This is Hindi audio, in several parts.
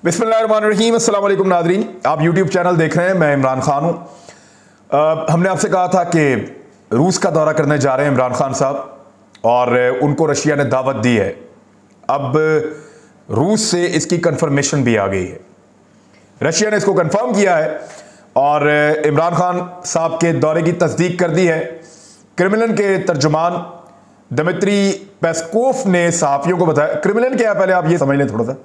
बिस्मिल्लाहिर्रहमानिर्रहीम। अस्सलाम वालेकुम नाज़रीन, आप यूट्यूब चैनल देख रहे हैं। मैं इमरान खान हूँ। हमने आपसे कहा था कि रूस का दौरा करने जा रहे हैं इमरान खान साहब और उनको रशिया ने दावत दी है। अब रूस से इसकी कंफर्मेशन भी आ गई है। रशिया ने इसको कंफर्म किया है और इमरान खान साहब के दौरे की तस्दीक कर दी है। क्रेमलिन के तर्जुमान दमित्री पेस्कोव ने सहाफ़ियों को बताया। क्रेमलिन क्या है पहले आप ये समझ लें थोड़ा सा।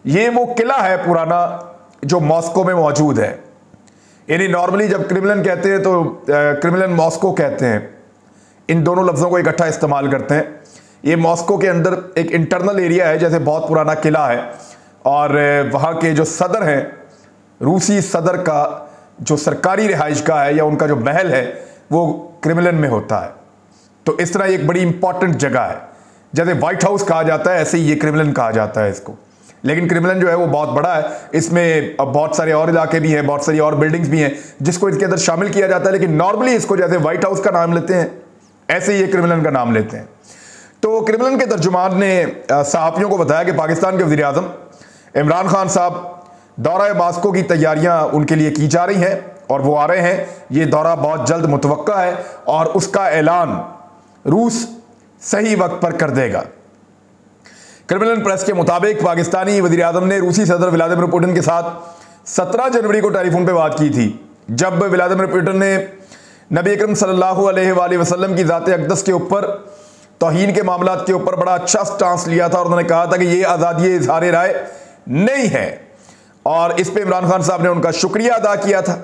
ये वो किला है पुराना जो मॉस्को में मौजूद है। यानी नॉर्मली जब क्रेमलिन कहते हैं तो क्रेमलिन मॉस्को कहते हैं, इन दोनों लफ्ज़ों को इकट्ठा इस्तेमाल करते हैं। ये मॉस्को के अंदर एक इंटरनल एरिया है, जैसे बहुत पुराना किला है और वहाँ के जो सदर हैं, रूसी सदर का जो सरकारी रिहाइशगाह है या उनका जो महल है वो क्रेमलिन में होता है। तो इस तरह एक बड़ी इंपॉर्टेंट जगह है। जैसे व्हाइट हाउस कहा जाता है ऐसे ही ये क्रेमलिन कहा जाता है इसको। लेकिन क्रेमलिन जो है वो बहुत बड़ा है, इसमें अब बहुत सारे और इलाके भी हैं, बहुत सारी और बिल्डिंग्स भी हैं जिसको इसके अंदर शामिल किया जाता है। लेकिन नॉर्मली इसको जैसे व्हाइट हाउस का नाम लेते हैं ऐसे ही ये क्रेमलिन का नाम लेते हैं। तो क्रेमलिन के तर्जुमान ने सहाफ़ियों को बताया कि पाकिस्तान के वज़ीर आज़म इमरान खान साहब दौरा मॉस्को की तैयारियां उनके लिए की जा रही हैं और वो आ रहे हैं। ये दौरा बहुत जल्द मुतवक्का है और उसका ऐलान रूस सही वक्त पर कर देगा। क्रेमलिन प्रेस के मुताबिक पाकिस्तानी वज़ीर आज़म ने रूसी सदर व्लादिमीर पुतिन के साथ 17 जनवरी को टेलीफोन पर बात की थी, जब व्लादिमीर पुतिन ने नबी अकरम सल्लल्लाहु अलैहि वसल्लम की ज़ात अक़दस के ऊपर तौहीन के मामलात के ऊपर बड़ा अच्छा स्टांस लिया था और उन्होंने कहा था कि ये आज़ादी इज़हार राय नहीं है। और इस पे इमरान खान साहब ने उनका शुक्रिया अदा किया था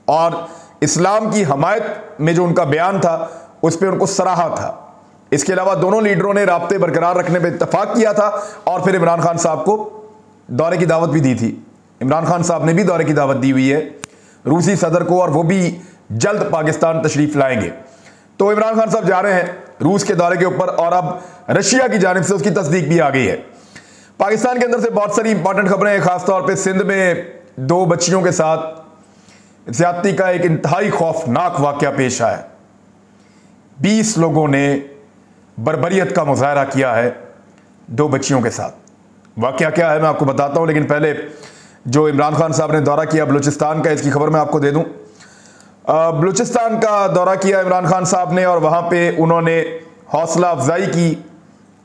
और इस्लाम की हमायत में जो उनका बयान था उस पर उनको सराहा था। इसके अलावा दोनों लीडरों ने राब्ते बरकरार रखने पर इत्तफाक किया था और फिर इमरान खान साहब को दौरे की दावत भी दी थी। इमरान खान साहब ने भी दौरे की दावत दी हुई है रूसी सदर को और वो भी जल्द पाकिस्तान तशरीफ लाएंगे। तो इमरान खान साहब जा रहे हैं रूस के दौरे के ऊपर और अब रशिया की जानिब से उसकी तस्दीक भी आ गई है। पाकिस्तान के अंदर से बहुत सारी इंपॉर्टेंट खबरें हैं। खासतौर पर सिंध में 2 बच्चियों के साथ ज्यादती का एक इंतहाई खौफनाक वाकया पेश आया। 20 लोगों ने बर्बरियत का मुजाहरा किया है 2 बच्चियों के साथ। वाकया क्या है मैं आपको बताता हूँ, लेकिन पहले जो इमरान खान साहब ने दौरा किया बलूचिस्तान का, इसकी खबर मैं आपको दे दूँ। बलूचिस्तान का दौरा किया इमरान खान साहब ने और वहाँ पे उन्होंने हौसला अफजाई की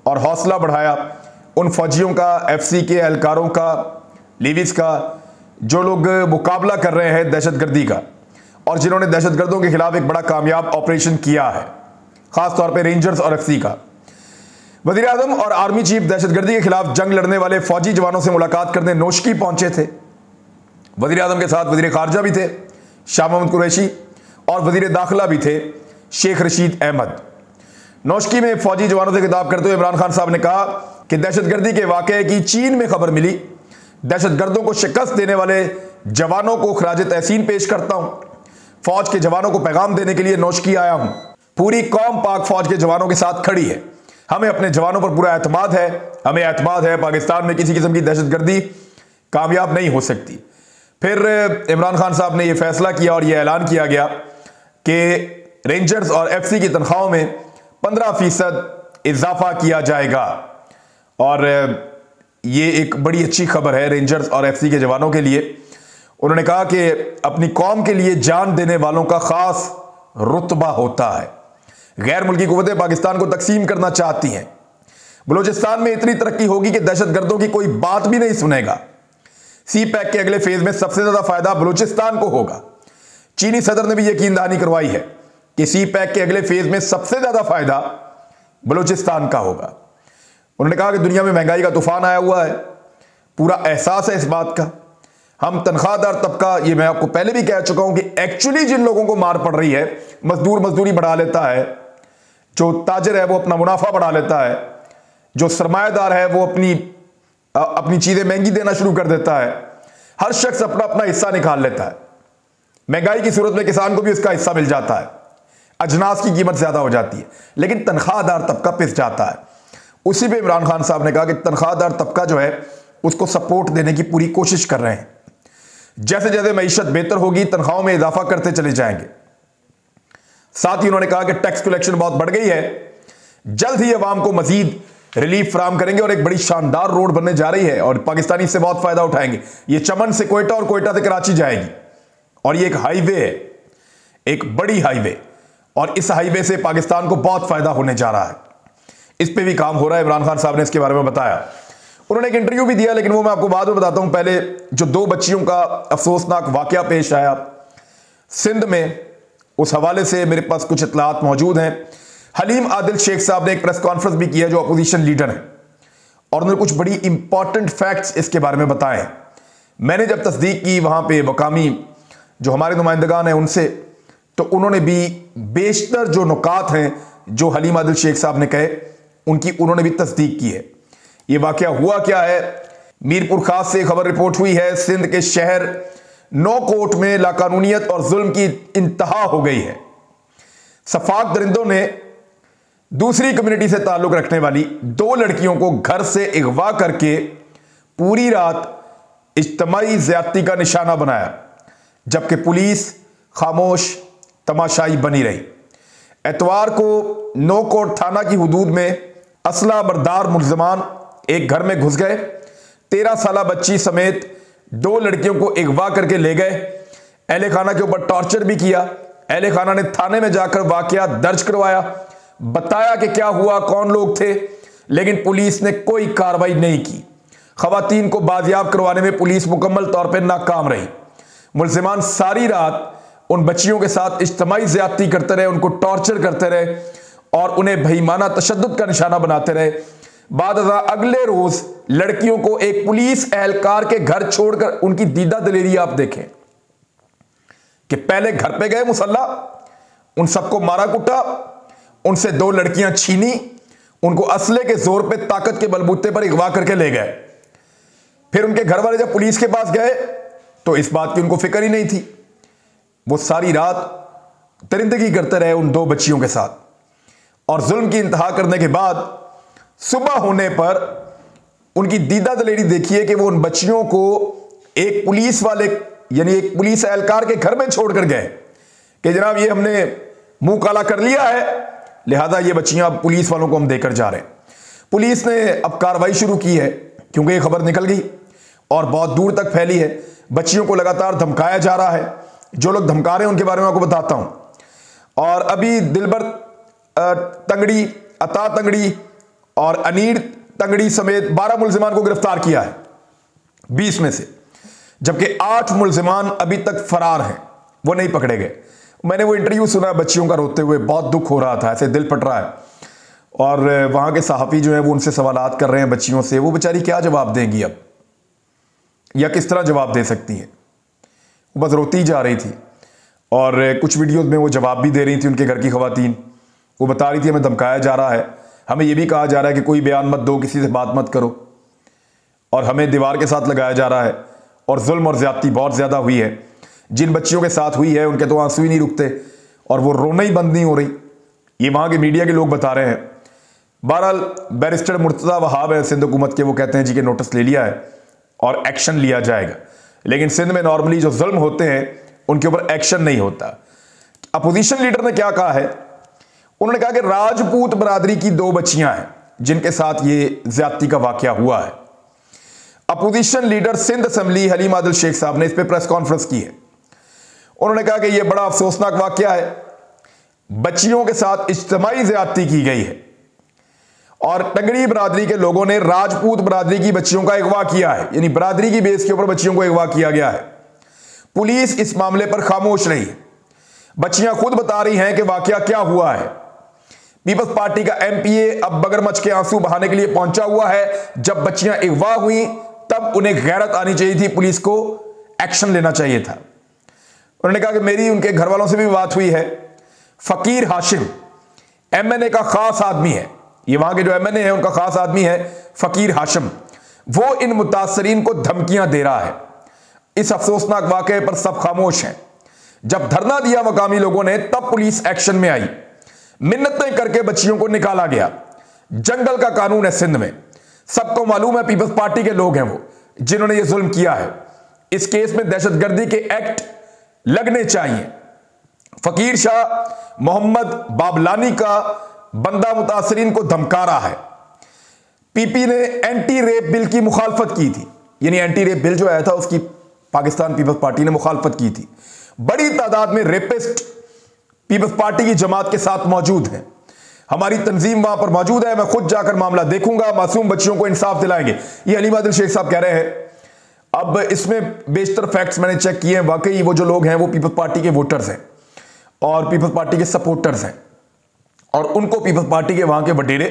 और हौसला बढ़ाया उन फौजियों का, FC के एहलकारों का, लीविस का, जो लोग मुकाबला कर रहे हैं दहशतगर्दी का और जिन्होंने दहशतगर्दों के खिलाफ एक बड़ा कामयाब ऑपरेशन किया है, खास तौर पे रेंजर्स और FC का। वज़ीर आज़म और आर्मी चीफ दहशतगर्दी के खिलाफ जंग लड़ने वाले फौजी जवानों से मुलाकात करने नोशकी पहुंचे थे। वज़ीर आज़म के साथ वज़ीर खारजा भी थे शाह महमूद कुरैशी और वज़ीर दाखिला भी थे शेख रशीद अहमद। नोशकी में फौजी जवानों से खिताब करते हुए इमरान खान साहब ने कहा कि दहशतगर्दी के वाक़े की चीन में खबर मिली। दहशतगर्दों को शिकस्त देने वाले जवानों को खराज तहसीन पेश करता हूँ। फौज के जवानों को पैगाम देने के लिए नोशकी आया हूँ। पूरी कौम पाक फौज के जवानों के साथ खड़ी है। हमें अपने जवानों पर पूरा एतमाद है। हमें एतमाद है पाकिस्तान में किसी किस्म की दहशतगर्दी कामयाब नहीं हो सकती। फिर इमरान खान साहब ने यह फैसला किया और यह ऐलान किया गया कि रेंजर्स और FC की तनख्वाहों में 15% इजाफा किया जाएगा और ये एक बड़ी अच्छी खबर है रेंजर्स और FC के जवानों के लिए। उन्होंने कहा कि अपनी कौम के लिए जान देने वालों का खास रुतबा होता है। गैर मुल्की कुव्वतें पाकिस्तान को तकसीम करना चाहती हैं। बलूचिस्तान में इतनी तरक्की होगी कि दहशतगर्दों की कोई बात भी नहीं सुनेगा। CPEC के अगले फेज में सबसे ज्यादा फायदा बलूचिस्तान को होगा। चीनी सदर ने भी यकीन दहानी करवाई है कि CPEC के अगले फेज में सबसे ज्यादा फायदा बलूचिस्तान का होगा। उन्होंने कहा कि दुनिया में महंगाई का तूफान आया हुआ है, पूरा एहसास है इस बात का। हम तनख्वाहदार तबका, ये मैं आपको पहले भी कह चुका हूं कि एक्चुअली जिन लोगों को मार पड़ रही है, मजदूर मजदूरी बढ़ा लेता है, जो ताजर है वो अपना मुनाफा बढ़ा लेता है, जो सरमायादार है वो अपनी चीजें महंगी देना शुरू कर देता है। हर शख्स अपना अपना हिस्सा निकाल लेता है। महंगाई की सूरत में किसान को भी उसका हिस्सा मिल जाता है, अजनास की कीमत ज्यादा हो जाती है, लेकिन तनख्वाहदार तबका पिस जाता है। उसी पे इमरान खान साहब ने कहा कि तनख्वाहदार तबका जो है उसको सपोर्ट देने की पूरी कोशिश कर रहे हैं। जैसे जैसे मईशत बेहतर होगी तनख्वाहों में इजाफा करते चले जाएंगे। साथ ही उन्होंने कहा कि टैक्स कलेक्शन बहुत बढ़ गई है, जल्द ही अवाम को मजीद रिलीफ फराम करेंगे और एक बड़ी शानदार रोड बनने जा रही है और पाकिस्तानी इससे बहुत फायदा उठाएंगे। ये चमन से कोयटा और कोयटा से कराची जाएगी और ये एक हाईवे है, एक बड़ी हाईवे, और इस हाईवे से पाकिस्तान को बहुत फायदा होने जा रहा है। इस पे भी काम हो रहा है। इमरान खान साहब ने इसके बारे में बताया। उन्होंने एक इंटरव्यू भी दिया, लेकिन वो मैं आपको बाद में बताता हूं। पहले जो 2 बच्चियों का अफसोसनाक वाकया पेश आया सिंध में, उस हवाले से मेरे पास कुछ इत्तलात मौजूद हैं। हलीम आदिल शेख साहब ने एक प्रेस कॉन्फ्रेंस भी किया, जो अपोजिशन लीडर हैं, और उन्होंने कुछ बड़ी इंपॉर्टेंट फैक्ट्स इसके बारे में बताए। मैंने जब तस्दीक की वहां पे मकामी जो हमारे नुमाइंदगान हैं उनसे, तो उन्होंने भी बेशतर जो नुकात हैं जो हलीम आदिल शेख साहब ने कहे, उनकी उन्होंने भी तस्दीक की है। ये वाकया हुआ क्या है? मीरपुर खास से खबर रिपोर्ट हुई है, सिंध के शहर नौकोट में लाकानूनियत और जुल्म की इंतहा हो गई है। सफाक दरिंदों ने दूसरी कम्युनिटी से ताल्लुक रखने वाली 2 लड़कियों को घर से अगवा करके पूरी रात इज्तिमाई ज्यादती का निशाना बनाया, जबकि पुलिस खामोश तमाशाई बनी रही। एतवार को नौकोट थाना की हुदूद में असला बरदार मुल्ज़िमान एक घर में घुस गए। 13 साला बच्ची समेत 2 लड़कियों को अगवा करके ले गए। अहले खाना के ऊपर टॉर्चर भी किया। अहले खाना ने थाने में जाकर वाकया दर्ज करवाया, बताया कि क्या हुआ, कौन लोग थे, लेकिन पुलिस ने कोई कार्रवाई नहीं की। खवातीन को बाजियाब करवाने में पुलिस मुकम्मल तौर पर नाकाम रही। मुल्ज़िमान सारी रात उन बच्चियों के साथ इज्तिमाई ज़्यादती करते रहे, उनको टॉर्चर करते रहे और उन्हें बेईमाना तशद्दुद का निशाना बनाते रहे। बाद अगले रोज लड़कियों को एक पुलिस एहलकार के घर छोड़कर, उनकी दीदा दलेरी आप देखें कि पहले घर पे गए मुसल्ला, उन सबको मारा कुटा, उनसे 2 लड़कियां छीनी, उनको असले के जोर पे ताकत के बलबूते पर अगवा करके ले गए। फिर उनके घर वाले जब पुलिस के पास गए तो इस बात की उनको फिक्र ही नहीं थी। वो सारी रात दरिंदगी करते रहे उन 2 बच्चियों के साथ और जुल्म की इंतहा करने के बाद सुबह होने पर उनकी दीदा दलेरी देखिए कि वो उन बच्चियों को एक पुलिस वाले, यानी एक पुलिस एहलकार के घर में छोड़कर गए कि जनाब ये हमने मुंह काला कर लिया है, लिहाजा ये बच्चियां अब पुलिस वालों को हम देकर जा रहे हैं। पुलिस ने अब कार्रवाई शुरू की है क्योंकि ये खबर निकल गई और बहुत दूर तक फैली है। बच्चियों को लगातार धमकाया जा रहा है। जो लोग धमका रहे हैं उनके बारे में आपको बताता हूं। और अभी दिलबर तंगड़ी, अता तंगड़ी और अनीर तंगड़ी समेत 12 मुल्जिमान को गिरफ्तार किया है 20 में से, जबकि 8 मुल्जिमान अभी तक फरार हैं, वो नहीं पकड़े गए। मैंने वो इंटरव्यू सुना बच्चियों का रोते हुए, बहुत दुख हो रहा था, ऐसे दिल फट रहा है। और वहां के सहाफ़ी जो है वो उनसे सवालात कर रहे हैं बच्चियों से, वो बेचारी क्या जवाब देंगी अब, या किस तरह जवाब दे सकती हैं। वो बस रोती जा रही थी और कुछ वीडियोस में वो जवाब भी दे रही थी। उनके घर की खवातीन वो बता रही थी हमें धमकाया जा रहा है, हमें यह भी कहा जा रहा है कि कोई बयान मत दो, किसी से बात मत करो, और हमें दीवार के साथ लगाया जा रहा है और जुल्म और ज्यादती बहुत ज़्यादा हुई है। जिन बच्चियों के साथ हुई है उनके तो आंसू ही नहीं रुकते और वो रोना ही बंद नहीं हो रही। ये वहाँ के मीडिया के लोग बता रहे हैं। बहरहाल बैरिस्टर मुर्तज़ा वहाब है सिंध हुकूमत के, वो कहते हैं जी कि नोटिस ले लिया है और एक्शन लिया जाएगा, लेकिन सिंध में नॉर्मली जो जुल्म होते हैं उनके ऊपर एक्शन नहीं होता। अपोजिशन लीडर ने क्या कहा है? उन्होंने कहा कि राजपूत बरादरी की 2 बच्चियां हैं जिनके साथ ये ज्यादती का वाकया हुआ है। Opposition leader Sindh assembly Haleem Adil Sheikh साहब ने इस पर प्रेस कॉन्फ्रेंस की है। उन्होंने कहा कि यह बड़ा अफसोसनाक वाकया है, बच्चियों के साथ इज्तिमाई ज्यादती की गई है और टंगड़ी बरादरी के लोगों ने राजपूत बरादरी की बच्चियों का अगवा किया है, यानी बरादरी की बेस के ऊपर बच्चियों को अगवा किया गया है। पुलिस इस मामले पर खामोश रही है। बच्चियां खुद बता रही हैं कि वाकया क्या हुआ है। पीपल्स पार्टी का एमपीए अब बगरमच के आंसू बहाने के लिए पहुंचा हुआ है। जब बच्चियां अगवा हुई तब उन्हें गैरत आनी चाहिए थी, पुलिस को एक्शन लेना चाहिए था। उन्होंने कहा कि मेरी उनके घर वालों से भी बात हुई है। फकीर हाशिम एमएनए का खास आदमी है, ये वहां के जो एमएनए है उनका खास आदमी है फकीर हाशिम, वो इन मुतासरीन को धमकियां दे रहा है। इस अफसोसनाक वाकये पर सब खामोश हैं। जब धरना दिया मकामी लोगों ने तब पुलिस एक्शन में आई, मिन्नतें करके बच्चियों को निकाला गया। जंगल का कानून है सिंध में, सबको मालूम है पीपल्स पार्टी के लोग हैं वो जिन्होंने ये जुल्म किया है। इस केस में दहशतगर्दी के एक्ट लगने चाहिए। फकीर शाह मोहम्मद बाबलानी का बंदा मुतासरीन को धमका रहा है। पीपी ने एंटी रेप बिल की मुखालफत की थी, यानी एंटी रेप बिल जो आया था उसकी पाकिस्तान पीपल्स पार्टी ने मुखालफत की थी। बड़ी तादाद में रेपिस्ट पीपल्स पार्टी की जमात के साथ मौजूद हैं। हमारी तंजीम वहां पर मौजूद है, मैं खुद जाकर मामला देखूंगा, मासूम बच्चियों को इंसाफ दिलाएंगे, ये अली आदिल शेख साहब कह रहे हैं। अब इसमें बेशतर फैक्ट्स मैंने चेक किए हैं, वाकई वो जो लोग हैं वो पीपल्स पार्टी के वोटर्स हैं और पीपल्स पार्टी के सपोर्टर्स हैं और उनको पीपल्स पार्टी के वहां के वडेरे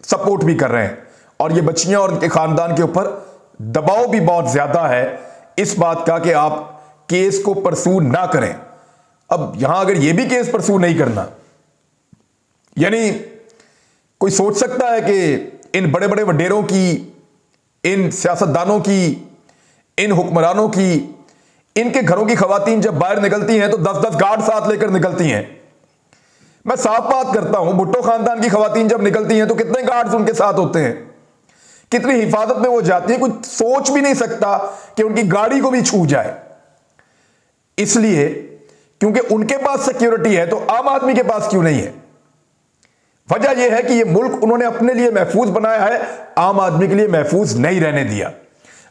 सपोर्ट भी कर रहे हैं और ये बच्चियां और उनके खानदान के ऊपर दबाव भी बहुत ज्यादा है इस बात का कि आप केस को परसू ना करें। अब यहां अगर यह भी केस परसू नहीं करना, यानी कोई सोच सकता है कि इन बड़े बड़े वडेरों की, इन सियासतदानों की, इन हुक्मरानों की, इनके घरों की खवातीन जब बाहर निकलती हैं तो 10-10 गार्ड साथ लेकर निकलती हैं। मैं साफ बात करता हूं, भुट्टो खानदान की खवातीन जब निकलती हैं तो कितने गार्ड्स उनके साथ होते हैं, कितनी हिफाजत में वो जाती है, कुछ सोच भी नहीं सकता कि उनकी गाड़ी को भी छू जाए। इसलिए क्योंकि उनके पास सिक्योरिटी है तो आम आदमी के पास क्यों नहीं है? वजह यह है कि यह मुल्क उन्होंने अपने लिए महफूज बनाया है, आम आदमी के लिए महफूज नहीं रहने दिया।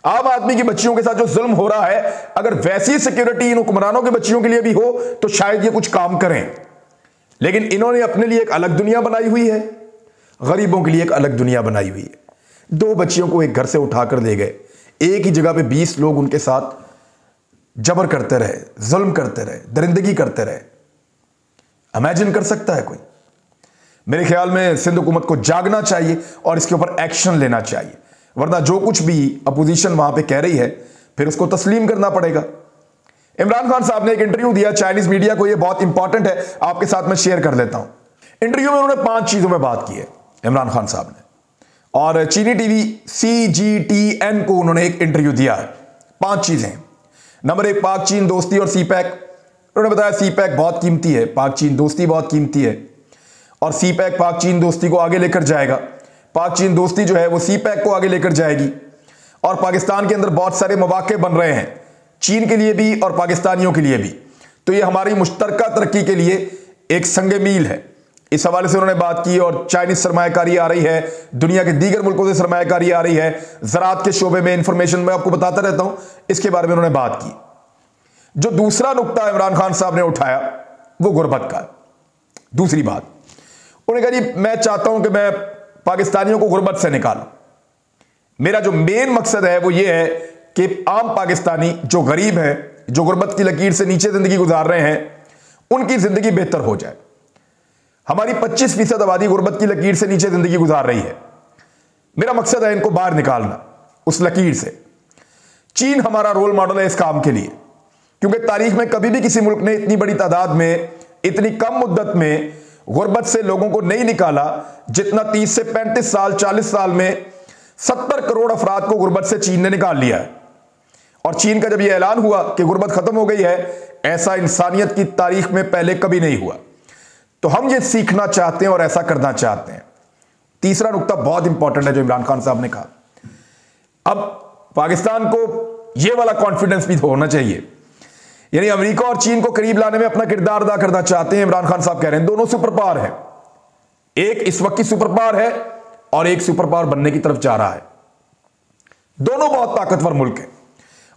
आम आदमी की बच्चियों के साथ जो जुल्म हो रहा है, अगर वैसी सिक्योरिटी इन हुक्मरानों की बच्चियों के लिए भी हो तो शायद ये कुछ काम करें, लेकिन इन्होंने अपने लिए एक अलग दुनिया बनाई हुई है, गरीबों के लिए एक अलग दुनिया बनाई हुई है। 2 बच्चियों को एक घर से उठाकर ले गए, एक ही जगह पे 20 लोग उनके साथ जबर करते रहे, जुल्म करते रहे, दरिंदगी करते रहे। इमेजिन कर सकता है कोई? मेरे ख्याल में सिंध हुकूमत को जागना चाहिए और इसके ऊपर एक्शन लेना चाहिए, वरना जो कुछ भी अपोजिशन वहां पे कह रही है फिर उसको तस्लीम करना पड़ेगा। इमरान खान साहब ने एक इंटरव्यू दिया चाइनीज मीडिया को, यह बहुत इंपॉर्टेंट है, आपके साथ मैं शेयर कर लेता हूं। इंटरव्यू में उन्होंने 5 चीजों में बात की है इमरान खान साहब ने, और चीनी टीवी CGTN को उन्होंने एक इंटरव्यू दिया है। 5 चीजें। नंबर 1, पाक चीन दोस्ती और CPEC। उन्होंने बताया CPEC बहुत कीमती है, पाक चीन दोस्ती बहुत कीमती है और CPEC पाक चीन दोस्ती को आगे लेकर जाएगा। पाक चीन दोस्ती जो है वो CPEC को आगे लेकर जाएगी और पाकिस्तान के अंदर बहुत सारे मौके बन रहे हैं, चीन के लिए भी और पाकिस्तानियों के लिए भी। तो ये हमारी मुश्तरका तरक्की के लिए एक संगे मील है। इस हवाले से उन्होंने बात की। और चाइनीज सरमायाकारी आ रही है, दुनिया के दीगर मुल्कों से सरमायाकारी आ रही है, ज़राअत के शोबे में इंफॉर्मेशन मैं आपको बताता रहता हूं, इसके बारे में उन्होंने बात की। जो दूसरा नुक्ता इमरान खान साहब ने उठाया वो गुर्बत का। दूसरी बात उन्होंने कहा जी मैं चाहता हूं कि मैं पाकिस्तानियों को गुर्बत से निकालूं। मेरा जो मेन मकसद है वो ये है कि आम पाकिस्तानी जो गरीब है, जो गुर्बत की लकीर से नीचे जिंदगी गुजार रहे हैं, उनकी जिंदगी बेहतर हो जाए। हमारी 25% आबादी गुर्बत की लकीर से नीचे जिंदगी गुजार रही है। मेरा मकसद है इनको बाहर निकालना उस लकीर से। चीन हमारा रोल मॉडल है इस काम के लिए, क्योंकि तारीख में कभी भी किसी मुल्क ने इतनी बड़ी तादाद में, इतनी कम मुद्दत में गुर्बत से लोगों को नहीं निकाला जितना 30 से 35 साल, 40 साल में 70 करोड़ अफराद को गुर्बत से चीन ने निकाल लिया है। और चीन का जब यह ऐलान हुआ कि गुर्बत खत्म हो गई है, ऐसा इंसानियत की तारीख में पहले कभी नहीं हुआ। तो हम ये सीखना चाहते हैं और ऐसा करना चाहते हैं। तीसरा नुकता बहुत इंपॉर्टेंट है जो इमरान खान साहब ने कहा। अब पाकिस्तान को यह वाला कॉन्फिडेंस भी होना चाहिए, यानी अमेरिका और चीन को करीब लाने में अपना किरदार अदा करना चाहते हैं। इमरान खान साहब कह रहे हैं दोनों सुपर पावर है, एक इस वक्त की सुपर पावर है और एक सुपर पावर बनने की तरफ जा रहा है। दोनों बहुत ताकतवर मुल्क हैं।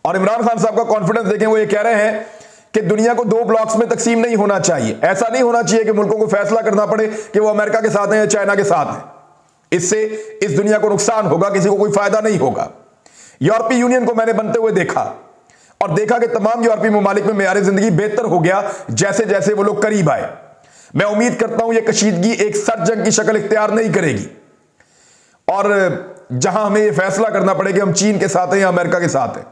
और इमरान खान साहब का कॉन्फिडेंस देखें, वो ये कह रहे हैं कि दुनिया को 2 ब्लॉक्स में तकसीम नहीं होना चाहिए। ऐसा नहीं होना चाहिए कि मुल्कों को फैसला करना पड़े कि वो अमेरिका के साथ हैं या चाइना के साथ हैं। इससे इस दुनिया को नुकसान होगा, किसी को कोई फायदा नहीं होगा। यूरोपीय यूनियन को मैंने बनते हुए देखा और देखा कि तमाम यूरोपीय ममालिक में मेयार जिंदगी बेहतर हो गया जैसे जैसे वो लोग करीब आए। मैं उम्मीद करता हूं यह कशीदगी एक सर जंग की शक्ल इख्तियार नहीं करेगी और जहां हमें यह फैसला करना पड़े कि हम चीन के साथ हैं या अमेरिका के साथ हैं।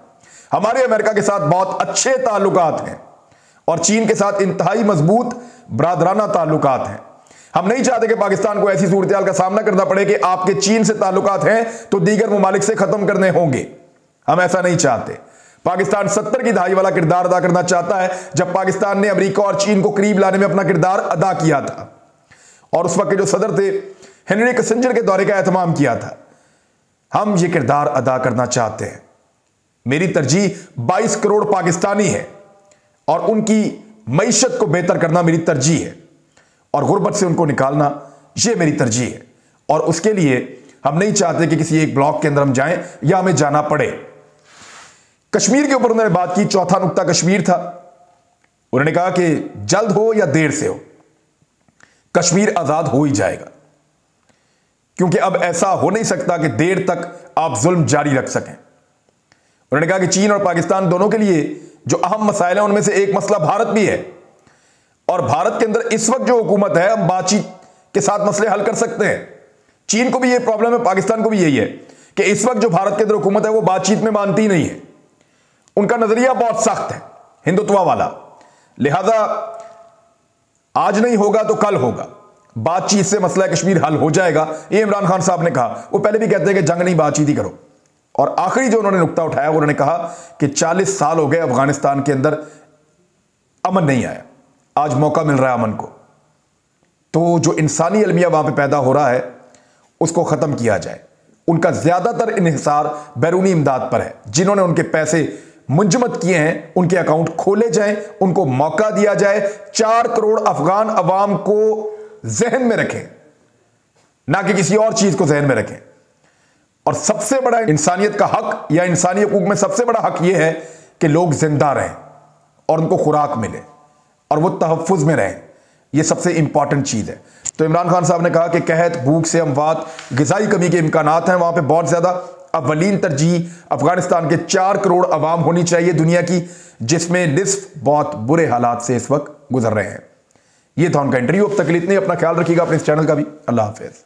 हमारे अमेरिका के साथ बहुत अच्छे ताल्लुकात हैं और चीन के साथ इंतहाई मजबूत बरादराना ताल्लुकात हैं। हम नहीं चाहते कि पाकिस्तान को ऐसी सूरत का सामना करना पड़े कि आपके चीन से ताल्लुकात हैं तो दीगर ममालिक से खत्म करने होंगे। हम ऐसा नहीं चाहते। पाकिस्तान 70 की दहाई वाला किरदार अदा करना चाहता है, जब पाकिस्तान ने अमेरिका और चीन को करीब लाने में अपना किरदार अदा किया था और उस वक्त के जो सदर थे हेनरी किसिंजर के दौरे का एहतमाम किया था। हम ये किरदार अदा करना चाहते हैं। मेरी तरजीह 22 करोड़ पाकिस्तानी है और उनकी मईशत को बेहतर करना मेरी तरजीह है और गुर्बत से उनको निकालना यह मेरी तरजीह है। और उसके लिए हम नहीं चाहते कि किसी एक ब्लॉक के अंदर हम जाएं या हमें जाना पड़े। कश्मीर के ऊपर उन्होंने बात की। चौथा नुक्ता कश्मीर था। उन्होंने कहा कि जल्द हो या देर से हो, कश्मीर आजाद हो ही जाएगा, क्योंकि अब ऐसा हो नहीं सकता कि देर तक आप जुल्म जारी रख सकें। उन्होंने कहा कि चीन और पाकिस्तान दोनों के लिए जो अहम मसाइल हैं उनमें से एक मसला भारत भी है, और भारत के अंदर इस वक्त जो हुकूमत है, हम बातचीत के साथ मसले हल कर सकते हैं। चीन को भी यह प्रॉब्लम है, पाकिस्तान को भी यही है कि इस वक्त जो भारत के अंदर हुकूमत है वो बातचीत में मानती ही नहीं है। उनका नजरिया बहुत सख्त है, हिंदुत्व वाला। लिहाजा आज नहीं होगा तो कल होगा, बातचीत से मसला कश्मीर हल हो जाएगा, ये इमरान खान साहब ने कहा। वो पहले भी कहते हैं कि जंग नहीं, बातचीत ही करो। और आखिरी जो उन्होंने नुक्ता उठाया, उन्होंने कहा कि 40 साल हो गए अफगानिस्तान के अंदर अमन नहीं आया, आज मौका मिल रहा है अमन को। तो जो इंसानी अलमिया वहां पे पैदा हो रहा है उसको खत्म किया जाए। उनका ज्यादातर इन्हिसार बैरूनी इमदाद पर है। जिन्होंने उनके पैसे मुंजमद किए हैं उनके अकाउंट खोले जाएं, उनको मौका दिया जाए। 4 करोड़ अफगान अवाम को जहन में रखें, ना कि किसी और चीज को जहन में रखें। और सबसे बड़ा इंसानियत का हक या इंसानी हकूक में सबसे बड़ा हक यह है कि लोग जिंदा रहें और उनको खुराक मिले और वो तहफ्फुज में रहें। यह सबसे इंपॉर्टेंट चीज है। तो इमरान खान साहब ने कहा कि कहत, भूख से अमवात, ग़िज़ाई कमी के इम्कानात हैं वहां पे बहुत ज्यादा। अव्वलीन तरजीह अफगानिस्तान के 4 करोड़ अवाम होनी चाहिए दुनिया की, जिसमें निस्फ बहुत बुरे हालात से इस वक्त गुजर रहे हैं। यह था उनका इंटरव्यू। अब तक इतने, अपना ख्याल रखिएगा, अपने इस चैनल का भी। अल्लाह हाफिज।